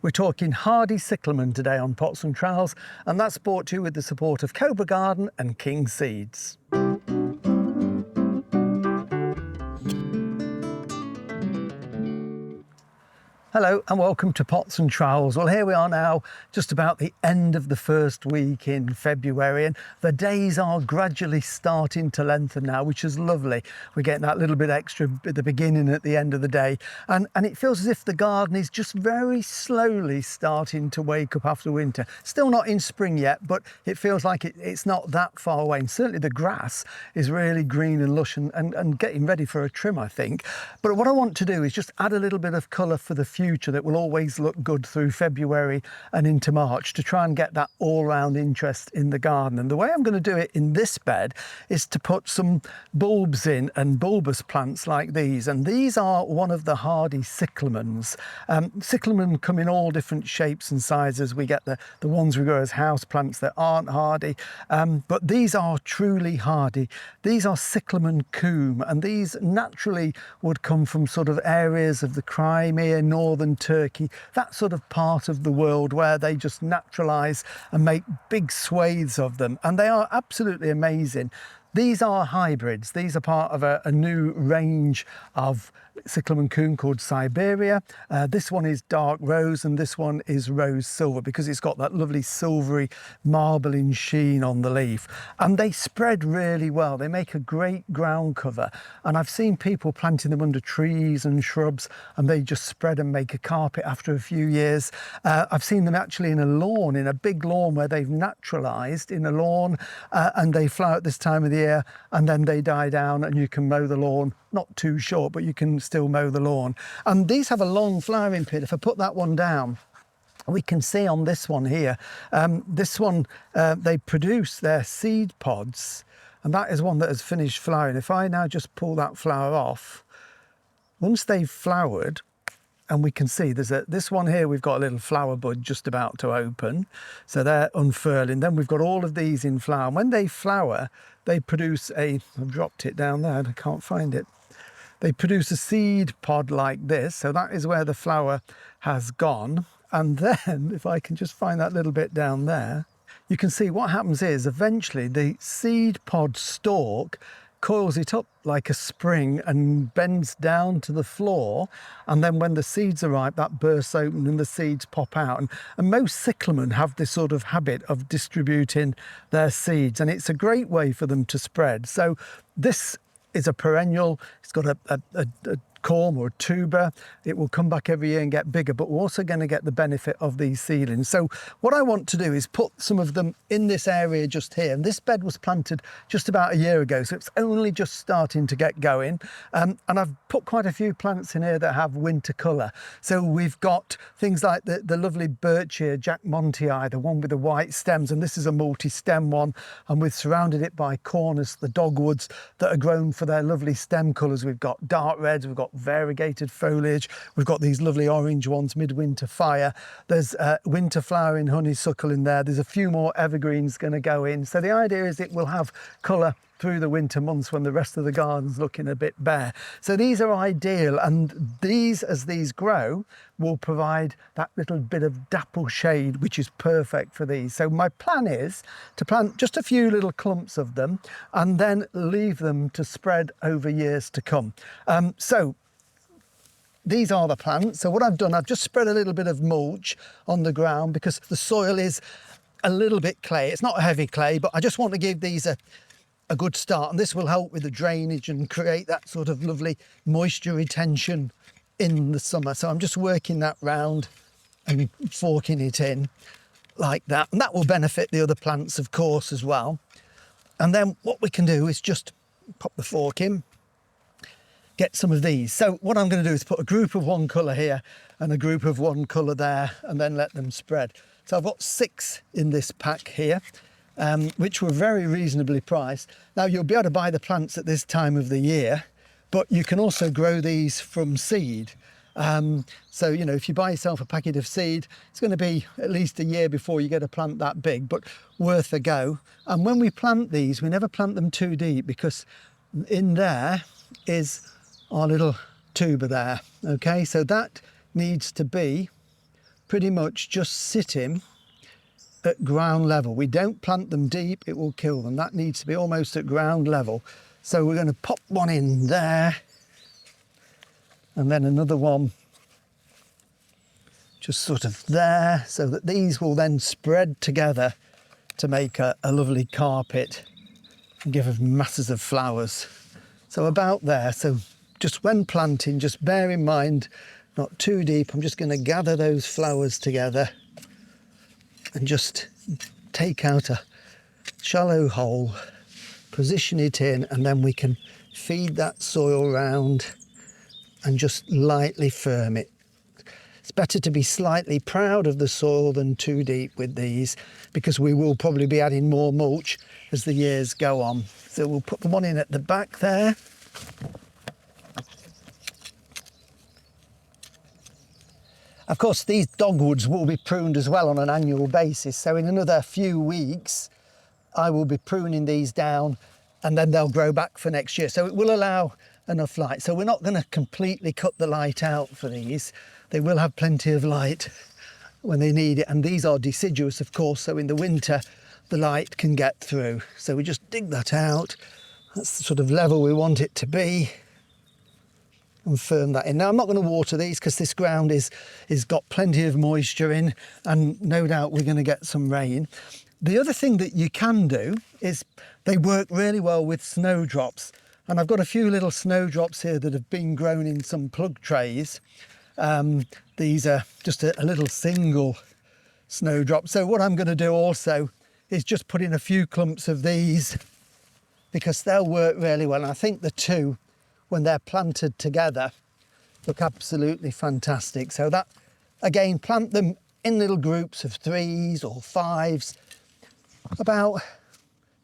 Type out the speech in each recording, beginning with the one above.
We're talking hardy cyclamen today on Pots and Trowels, and that's brought to you with the support of Cobra Garden and King Seeds. Hello and welcome to Pots and Trowels. Well, here we are now, just about the end of the first week in February, and the days are gradually starting to lengthen now, which is lovely. We're getting that little bit extra at the beginning and at the end of the day, and it feels as if the garden is just very slowly starting to wake up after winter. Still not in spring yet, but it feels like it's not that far away, and certainly the grass is really green and lush and getting ready for a trim, I think. But what I want to do is just add a little bit of colour for the future that will always look good through February and into March, to try and get that all-round interest in the garden. And the way I'm going to do it in this bed is to put some bulbs in, and bulbous plants like these, and these are one of the hardy cyclamens. Cyclamen come in all different shapes and sizes. We get the ones we grow as house plants that aren't hardy, but these are truly hardy. These are cyclamen coum, and these naturally would come from sort of areas of the Crimea, northern Turkey, that sort of part of the world where they just naturalise and make big swathes of them, and they are absolutely amazing. These are hybrids. These are part of a new range of cyclamen coum called Siberia. This one is dark rose and this one is rose silver, because it's got that lovely silvery marbling sheen on the leaf, and they spread really well. They make a great ground cover, and I've seen people planting them under trees and shrubs, and they just spread and make a carpet after a few years. I've seen them actually in a lawn, in a big lawn where they've naturalised in a lawn, and they flower at this time of the year, and then they die down and you can mow the lawn. Not too short, but you can still mow the lawn. And these have a long flowering period. If I put that one down, we can see on this one here, this one, they produce their seed pods, and that is one that has finished flowering. If I now just pull that flower off, once they've flowered, and we can see this one here, we've got a little flower bud just about to open, so they're unfurling. Then we've got all of these in flower, and when they flower, they produce I've dropped it down there and I can't find it. They produce a seed pod like this, so that is where the flower has gone. And then, if I can just find that little bit down there, you can see what happens is eventually the seed pod stalk coils it up like a spring and bends down to the floor, and then when the seeds are ripe, that bursts open and the seeds pop out. And most cyclamen have this sort of habit of distributing their seeds, and it's a great way for them to spread. So this is a perennial. It's got a corm or a tuber. It will come back every year and get bigger, but we're also going to get the benefit of these seedlings. So what I want to do is put some of them in this area just here, and this bed was planted just about a year ago, so it's only just starting to get going, and I've put quite a few plants in here that have winter colour. So we've got things like the lovely birch here, Jack Montii, the one with the white stems, and this is a multi-stem one, and we've surrounded it by cornus, the dogwoods that are grown for their lovely stem colours. We've got dark reds, we've got variegated foliage, we've got these lovely orange ones, midwinter fire, there's winter flowering honeysuckle in there, there's a few more evergreens going to go in. So the idea is it will have colour through the winter months when the rest of the garden's looking a bit bare. So these are ideal, and these, as these grow, will provide that little bit of dapple shade, which is perfect for these. So my plan is to plant just a few little clumps of them and then leave them to spread over years to come. So these are the plants. So what I've done, I've just spread a little bit of mulch on the ground because the soil is a little bit clay. It's not a heavy clay, but I just want to give these a good start, and this will help with the drainage and create that sort of lovely moisture retention in the summer. So I'm just working that round and forking it in like that, and that will benefit the other plants, of course, as well. And then what we can do is just pop the fork in, get some of these. So what I'm going to do is put a group of one colour here and a group of one colour there, and then let them spread. So I've got 6 in this pack here, which were very reasonably priced. Now you'll be able to buy the plants at this time of the year, but you can also grow these from seed. So, you know, if you buy yourself a packet of seed, it's going to be at least a year before you get a plant that big, but worth a go. And when we plant these, we never plant them too deep, because in there is our little tuber there. Okay, so that needs to be pretty much just sitting at ground level. We don't plant them deep, it will kill them. That needs to be almost at ground level. So we're going to pop one in there, and then another one just sort of there, so that these will then spread together to make a lovely carpet and give us masses of flowers. So about there. So just when planting, just bear in mind, not too deep. I'm just going to gather those flowers together and just take out a shallow hole, position it in, and then we can feed that soil round and just lightly firm it. It's better to be slightly proud of the soil than too deep with these, because we will probably be adding more mulch as the years go on. So we'll put the one in at the back there. Of course, these dogwoods will be pruned as well on an annual basis. So in another few weeks, I will be pruning these down, and then they'll grow back for next year. So it will allow enough light. So we're not going to completely cut the light out for these. They will have plenty of light when they need it. And these are deciduous, of course. So in the winter, the light can get through. So we just dig that out. That's the sort of level we want it to be. And firm that in. Now I'm not going to water these because this ground is got plenty of moisture in, and no doubt we're going to get some rain. The other thing that you can do is they work really well with snowdrops, and I've got a few little snowdrops here that have been grown in some plug trays. These are just a little single snowdrop. So what I'm going to do also is just put in a few clumps of these, because they'll work really well. And I think the two, when they're planted together, look absolutely fantastic. So that, again, plant them in little groups of 3s or 5s, about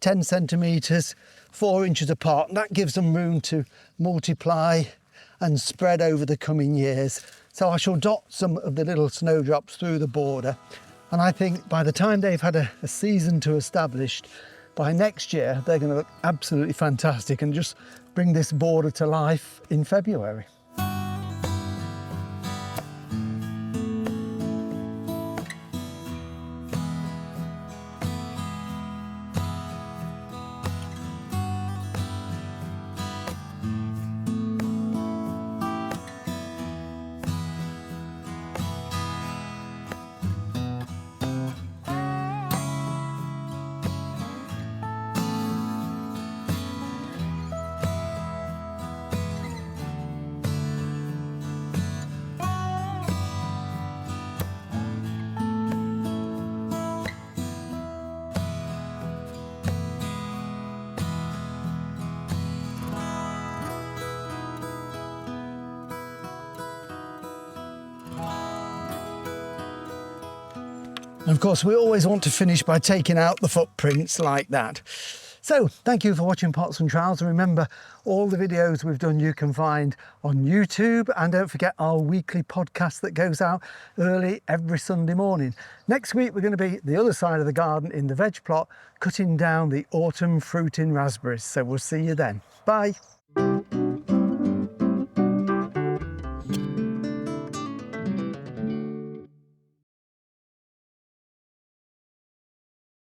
10 centimetres, 4 inches apart. And that gives them room to multiply and spread over the coming years. So I shall dot some of the little snowdrops through the border. And I think by the time they've had a season to establish, by next year, they're going to look absolutely fantastic and just bring this border to life in February. And of course, we always want to finish by taking out the footprints like that. So thank you for watching Pots and Trowels. And remember, all the videos we've done you can find on YouTube. And don't forget our weekly podcast that goes out early every Sunday morning. Next week, we're going to be the other side of the garden in the veg plot, cutting down the autumn fruiting raspberries. So we'll see you then. Bye.